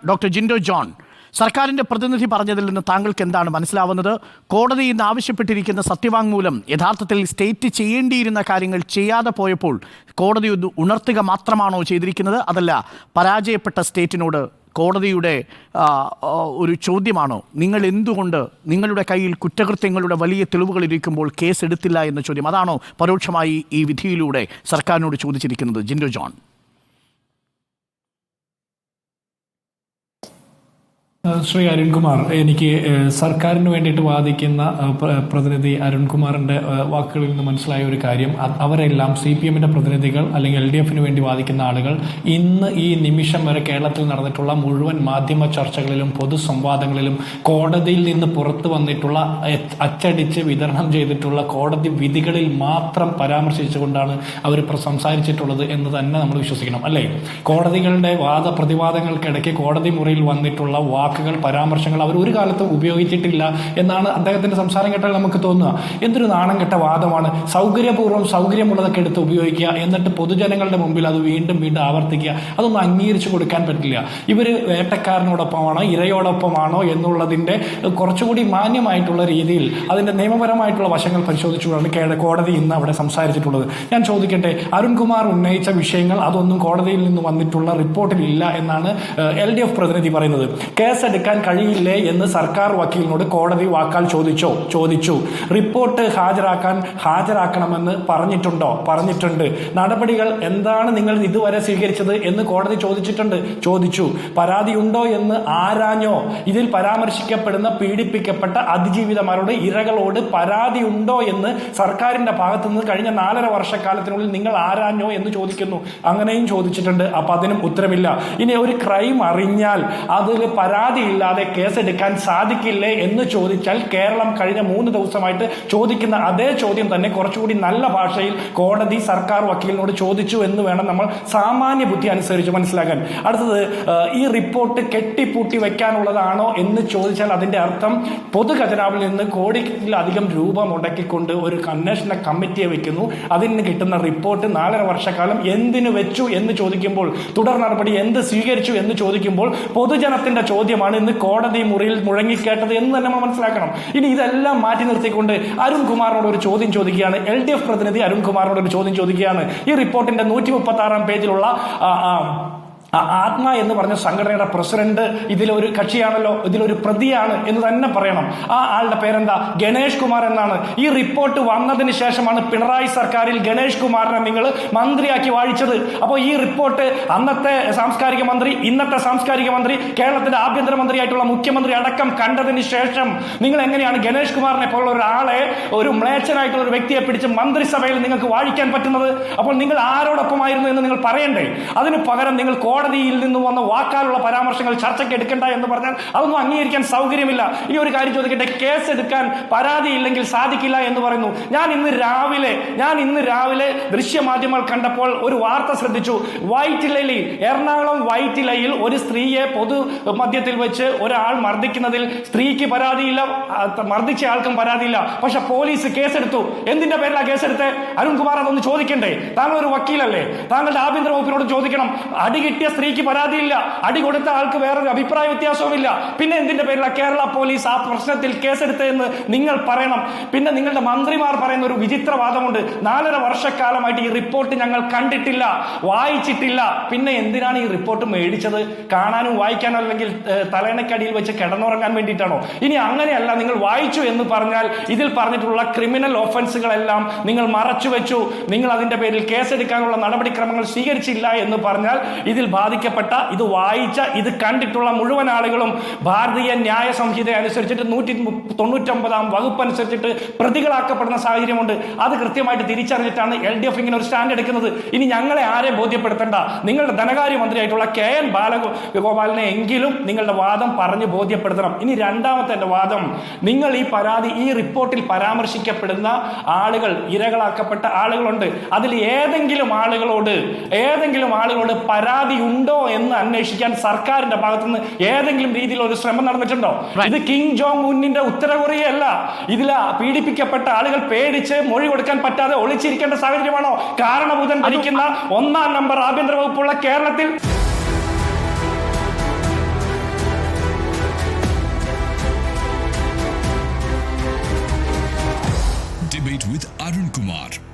Doctor Jinto John, സർക്കാരിൻ്റെ പ്രതിനിധി പറഞ്ഞതിൽ നിന്ന് താങ്കൾക്ക് എന്താണ് മനസ്സിലാവുന്നത്? കോടതി ഇന്ന് ആവശ്യപ്പെട്ടിരിക്കുന്ന സത്യവാങ്മൂലം യഥാർത്ഥത്തിൽ സ്റ്റേറ്റ് ചെയ്യേണ്ടിയിരുന്ന കാര്യങ്ങൾ ചെയ്യാതെ പോയപ്പോൾ കോടതി ഒന്ന് ഉണർത്തുക മാത്രമാണോ ചെയ്തിരിക്കുന്നത്? അതല്ല, പരാജയപ്പെട്ട സ്റ്റേറ്റിനോട് കോടതിയുടെ ഒരു ചോദ്യമാണോ, നിങ്ങൾ എന്തുകൊണ്ട് നിങ്ങളുടെ കയ്യിൽ കുറ്റകൃത്യങ്ങളുടെ വലിയ തെളിവുകൾ ഇരിക്കുമ്പോൾ കേസ് എടുത്തില്ല എന്ന ചോദ്യം, അതാണോ പരോക്ഷമായി ഈ വിധിയിലൂടെ സർക്കാരിനോട് ചോദിച്ചിരിക്കുന്നത്? ജിൻഡോ ജോൺ. ശ്രീ അരുൺകുമാർ, എനിക്ക് സർക്കാരിന് വേണ്ടിയിട്ട് വാദിക്കുന്ന പ്രതിനിധി അരുൺകുമാറിന്റെ വാക്കുകളിൽ നിന്ന് മനസ്സിലായ ഒരു കാര്യം, അവരെല്ലാം CPM പ്രതിനിധികൾ അല്ലെങ്കിൽ LDF വേണ്ടി വാദിക്കുന്ന ആളുകൾ ഇന്ന് ഈ നിമിഷം വരെ കേരളത്തിൽ നടന്നിട്ടുള്ള മുഴുവൻ മാധ്യമ ചർച്ചകളിലും പൊതുസംവാദങ്ങളിലും കോടതിയിൽ നിന്ന് പുറത്തു വന്നിട്ടുള്ള അച്ചടിച്ച് വിതരണം ചെയ്തിട്ടുള്ള കോടതി വിധികളിൽ മാത്രം പരാമർശിച്ചുകൊണ്ടാണ് അവർ സംസാരിച്ചിട്ടുള്ളത് എന്ന് തന്നെ നമ്മൾ വിശ്വസിക്കണം, അല്ലേ? കോടതികളുടെ വാദപ്രതിവാദങ്ങൾക്കിടയ്ക്ക് കോടതി മുറിയിൽ വന്നിട്ടുള്ള പരാമർശങ്ങൾ അവർ ഒരു കാലത്തും ഉപയോഗിച്ചിട്ടില്ല എന്നാണ് അദ്ദേഹത്തിന്റെ സംസാരം കേട്ടാൽ നമുക്ക് തോന്നുക. എന്തൊരു നാണം കെട്ട വാദമാണ്. സൗകര്യമുള്ളതൊക്കെ എടുത്ത് ഉപയോഗിക്കുക, എന്നിട്ട് പൊതുജനങ്ങളുടെ മുമ്പിൽ അത് വീണ്ടും വീണ്ടും ആവർത്തിക്കുക. അതൊന്നും അംഗീകരിച്ചു കൊടുക്കാൻ പറ്റില്ല. ഇവര് വേട്ടക്കാരനോടൊപ്പമാണോ ഇരയോടൊപ്പമാണോ എന്നുള്ളതിന്റെ കുറച്ചുകൂടി മാന്യമായിട്ടുള്ള രീതിയിൽ അതിന്റെ നിയമപരമായിട്ടുള്ള വശങ്ങൾ പരിശോധിച്ചുകൊണ്ടാണ് കോടതി ഇന്ന് അവിടെ സംസാരിച്ചിട്ടുള്ളത്. ഞാൻ ചോദിക്കട്ടെ, അരുൺകുമാർ ഉന്നയിച്ച വിഷയങ്ങൾ അതൊന്നും കോടതിയിൽ നിന്ന് വന്നിട്ടുള്ള റിപ്പോർട്ടിൽ ഇല്ല എന്നാണ് LDF പ്രതിനിധി പറയുന്നത്. കേസെടുക്കാൻ കഴിയില്ലേ എന്ന് സർക്കാർ വക്കീലിനോട് കോടതി വാക്കാൽ ചോദിച്ചു. റിപ്പോർട്ട് ഹാജരാക്കണമെന്ന് പറഞ്ഞിട്ടുണ്ട്. നടപടികൾ എന്താണ് നിങ്ങൾ ഇതുവരെ സ്വീകരിച്ചത് എന്ന് കോടതി ചോദിച്ചു. പരാതിയുണ്ടോ എന്ന് ആരാഞ്ഞോ? ഇതിൽ പരാമർശിക്കപ്പെടുന്ന പീഡിപ്പിക്കപ്പെട്ട അതിജീവിതമാരുടെ ഇരകളോട് പരാതിയുണ്ടോ എന്ന് സർക്കാരിന്റെ ഭാഗത്തു നിന്ന് കഴിഞ്ഞ 4.5 വർഷക്കാലത്തിനുള്ളിൽ നിങ്ങൾ ആരാഞ്ഞോ എന്ന് ചോദിക്കുന്നു. അങ്ങനെയും ചോദിച്ചിട്ടുണ്ട്. അപ്പൊ അതിനും ഉത്തരമില്ല. ഇനി ഒരു ക്രൈം അറിഞ്ഞാൽ അതിൽ പരാതിയില്ലാതെ കേസെടുക്കാൻ സാധിക്കില്ലേ എന്ന് ചോദിച്ചാൽ കേരളം കഴിഞ്ഞ 3 ദിവസമായിട്ട് ചോദിക്കുന്ന അതേ ചോദ്യം തന്നെ കുറച്ചുകൂടി നല്ല ഭാഷയിൽ കോടതി സർക്കാർ വക്കീലിനോട് ചോദിച്ചു എന്ന് വേണം നമ്മൾ സാമാന്യ ബുദ്ധി അനുസരിച്ച് മനസ്സിലാക്കാൻ. അടുത്തത്, ഈ റിപ്പോർട്ട് കെട്ടിപ്പൂട്ടി വെക്കാനുള്ളതാണോ എന്ന് ചോദിച്ചാൽ അതിന്റെ അർത്ഥം പൊതുഖജനാവിൽ നിന്ന് കോടിയിലധികം രൂപ മുടക്കിക്കൊണ്ട് ഒരു അന്വേഷണ കമ്മിറ്റിയെ വെക്കുന്നു. അതിന് കിട്ടുന്ന റിപ്പോർട്ട് 4.5 വർഷക്കാലം എന്തിനു വെച്ചു എന്ന് ചോദിക്കുമ്പോൾ, തുടർ നടപടി എന്ത് സ്വീകരിച്ചു എന്ന് ചോദിക്കുമ്പോൾ പൊതുജനത്തിന്റെ ചോദ്യമാണ് ഇന്ന് കോടതി മുറിയിൽ മുഴങ്ങിക്കേട്ടത് എന്ന് തന്നെ നമ്മൾ മനസ്സിലാക്കണം. ഇനി ഇതെല്ലാം മാറ്റി നിർത്തിക്കൊണ്ട് അരുൺകുമാറിനോട് ഒരു ചോദ്യം ചോദിക്കുകയാണ്. LDF പ്രതിനിധി അരുൺകുമാറിനോട് ഒരു ചോദ്യം ചോദിക്കുകയാണ്. ഈ റിപ്പോർട്ടിന്റെ 136 പേജിലുള്ള ആത്മ എന്ന് പറഞ്ഞ സംഘടനയുടെ പ്രസിഡന്റ് ഇതിലൊരു കക്ഷിയാണല്ലോ, ഇതിലൊരു പ്രതിയാണ് എന്ന് തന്നെ പറയണം. ആ ആളുടെ പേരെന്താ? ഗണേഷ് കുമാർ എന്നാണ്. ഈ റിപ്പോർട്ട് വന്നതിന് ശേഷമാണ് പിണറായി സർക്കാരിൽ ഗണേഷ് കുമാറിനെ നിങ്ങൾ മന്ത്രിയാക്കി വാഴിച്ചത്. അപ്പോൾ ഈ റിപ്പോർട്ട് അന്നത്തെ സാംസ്കാരിക മന്ത്രി, ഇന്നത്തെ സാംസ്കാരിക മന്ത്രി, കേരളത്തിന്റെ ആഭ്യന്തരമന്ത്രിയായിട്ടുള്ള മുഖ്യമന്ത്രി അടക്കം കണ്ടതിന് ശേഷം നിങ്ങൾ എങ്ങനെയാണ് ഗണേഷ് കുമാറിനെ പോലുള്ള ഒരാളെ, ഒരു മ്ലേച്ഛനായിട്ടുള്ള ഒരു വ്യക്തിയെ പിടിച്ച് മന്ത്രിസഭയിൽ നിങ്ങൾക്ക് വാഴിക്കാൻ പറ്റുന്നത്? അപ്പോൾ നിങ്ങൾ ആരോടൊപ്പമായിരുന്നു എന്ന് നിങ്ങൾ പറയണ്ടേ? അതിന് പകരം നിങ്ങൾ കോടതിയിൽ നിന്ന് വന്ന വാക്കാലുള്ള പരാമർശങ്ങൾ ചർച്ചയ്ക്ക് എടുക്കണ്ട എന്ന് പറഞ്ഞാൽ അതൊന്നും അംഗീകരിക്കാൻ സൗകര്യമില്ല. ഇനി ഒരു കാര്യം ചോദിക്കട്ടെ, കേസ് എടുക്കാൻ പരാതിയില്ലെങ്കിൽ സാധിക്കില്ല എന്ന് പറയുന്നു. ഞാൻ ഇന്ന് രാവിലെ ദൃശ്യമാധ്യമങ്ങൾ കണ്ടപ്പോൾ ഒരു വാർത്ത ശ്രദ്ധിച്ചു. എറണാകുളം വൈറ്റിലയിൽ ഒരു സ്ത്രീയെ പൊതു മധ്യത്തിൽ വെച്ച് ഒരാൾ മർദ്ദിക്കുന്നതിൽ സ്ത്രീക്ക് പരാതിയില്ല, മർദ്ദിച്ച ആൾക്കും പരാതിയില്ല. പക്ഷെ പോലീസ് കേസെടുത്തു. എന്തിന്റെ പേരിലാണ് കേസെടുത്ത്? അരുൺകുമാർ അതൊന്ന് ചോദിക്കണ്ടേ? താങ്കൾ ഒരു വക്കീലല്ലേ? താങ്കളുടെ ആഭ്യന്തര വകുപ്പിനോട് ചോദിക്കണം. അടി കിട്ടിയ സ്ത്രീക്ക് പരാതിയില്ല, അടി കൊടുത്ത ആൾക്ക് വേറൊരു അഭിപ്രായ വ്യത്യാസവുമില്ല. പിന്നെ എന്തിന്റെ പേരിലാണ് കേരള പോലീസ് ആ പ്രശ്നത്തിൽ കേസെടുത്തതെന്ന് നിങ്ങൾ പറയണം. പിന്നെ നിങ്ങളുടെ മന്ത്രിമാർ പറയുന്ന ഒരു വിചിത്രവാദമുണ്ട്. 4.5 വർഷക്കാലമായിട്ട് ഈ റിപ്പോർട്ട് ഞങ്ങൾ കണ്ടിട്ടില്ല, വായിച്ചിട്ടില്ല. പിന്നെ എന്തിനാണ് ഈ റിപ്പോർട്ട് മേടിച്ചത്? കാണാനും വായിക്കാനോ അല്ലെങ്കിൽ തലയണക്കടിയിൽ വെച്ച് കിടന്നുറങ്ങാൻ വേണ്ടിയിട്ടാണോ? ഇനി അങ്ങനെയല്ല, നിങ്ങൾ വായിച്ചു എന്ന് പറഞ്ഞാൽ ഇതിൽ പറഞ്ഞിട്ടുള്ള ക്രിമിനൽ ഓഫൻസുകളെല്ലാം നിങ്ങൾ മറച്ചു വെച്ചു, നിങ്ങൾ അതിന്റെ പേരിൽ കേസെടുക്കാനുള്ള നടപടിക്രമങ്ങൾ സ്വീകരിച്ചില്ല എന്ന് പറഞ്ഞാൽ ഇതിൽ ബാധിക്കപ്പെട്ട, ഇത് വായിച്ച, ഇത് കണ്ടിട്ടുള്ള മുഴുവൻ ആളുകളും ഭാരതീയ ന്യായ സംഹിത അനുസരിച്ചിട്ട് 199 വകുപ്പ് അനുസരിച്ചിട്ട് പ്രതികളാക്കപ്പെടുന്ന സാഹചര്യമുണ്ട്. അത് കൃത്യമായിട്ട് തിരിച്ചറിഞ്ഞിട്ടാണ് LDF ഇങ്ങനെ ഒരു സ്റ്റാൻഡ് എടുക്കുന്നത്. ഇനി ഞങ്ങളെ ആരെ ബോധ്യപ്പെടുത്തണ്ട, നിങ്ങളുടെ ധനകാര്യമന്ത്രിയായിട്ടുള്ള KN ബാലഗോപാലിനെ എങ്കിലും നിങ്ങളുടെ വാദം പറഞ്ഞ് ബോധ്യപ്പെടുത്തണം. ഇനി രണ്ടാമത്തെ എന്റെ വാദം, നിങ്ങൾ ഈ റിപ്പോർട്ടിൽ പരാമർശിക്കപ്പെടുന്ന ആളുകൾ, ഇരകളാക്കപ്പെട്ട ആളുകളുണ്ട്. അതിൽ ഏതെങ്കിലും ആളുകളോട് പരാതി ഉണ്ടോ എന്ന് അന്വേഷിക്കാൻ സർക്കാരിന്റെ ഭാഗത്തുനിന്ന് ഏതെങ്കിലും രീതിയിൽ ഒരു ശ്രമം നടന്നിട്ടുണ്ടോ? ഇത് കിങ് ജോങ് ഉന്നിന്റെ ഉത്തര കൊറിയയല്ല. ഇതിൽ പീഡിപ്പിക്കപ്പെട്ട ആളുകൾ പേടിച്ച് മൊഴി കൊടുക്കാൻ പറ്റാതെ ഒളിച്ചിരിക്കേണ്ട സാഹചര്യമാണോ കാരണഭൂതൻ ഭരിക്കുന്ന 1ാം നമ്പർ ആഭ്യന്തര വകുപ്പുള്ള കേരളത്തിൽ? Debate with Arun Kumar.